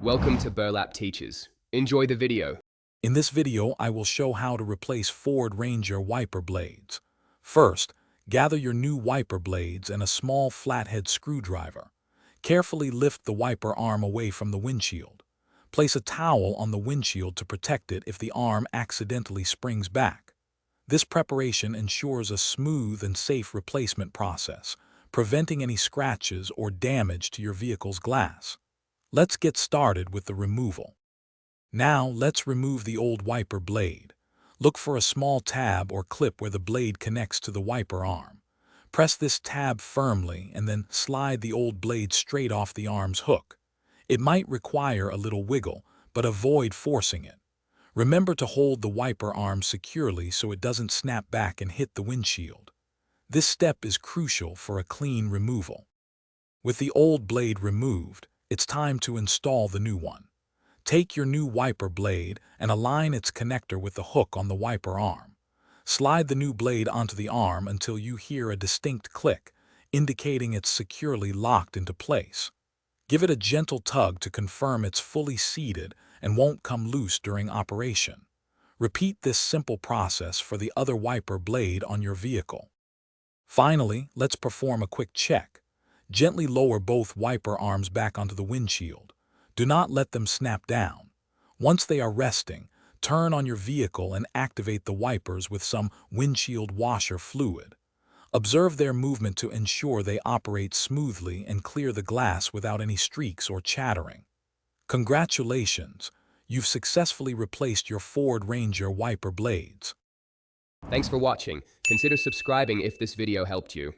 Welcome to Burlap Teachers. Enjoy the video. In this video, I will show how to replace Ford Ranger wiper blades. First, gather your new wiper blades and a small flathead screwdriver. Carefully lift the wiper arm away from the windshield. Place a towel on the windshield to protect it if the arm accidentally springs back. This preparation ensures a smooth and safe replacement process, preventing any scratches or damage to your vehicle's glass. Let's get started with the removal. Now let's remove the old wiper blade. Look for a small tab or clip where the blade connects to the wiper arm. Press this tab firmly and then slide the old blade straight off the arm's hook. It might require a little wiggle, but avoid forcing it. Remember to hold the wiper arm securely so it doesn't snap back and hit the windshield. This step is crucial for a clean removal. With the old blade removed, it's time to install the new one. Take your new wiper blade and align its connector with the hook on the wiper arm. Slide the new blade onto the arm until you hear a distinct click, indicating it's securely locked into place. Give it a gentle tug to confirm it's fully seated and won't come loose during operation. Repeat this simple process for the other wiper blade on your vehicle. Finally, let's perform a quick check. Gently lower both wiper arms back onto the windshield. Do not let them snap down. Once they are resting, turn on your vehicle and activate the wipers with some windshield washer fluid. Observe their movement to ensure they operate smoothly and clear the glass without any streaks or chattering. Congratulations! You've successfully replaced your Ford Ranger wiper blades. Thanks for watching. Consider subscribing if this video helped you.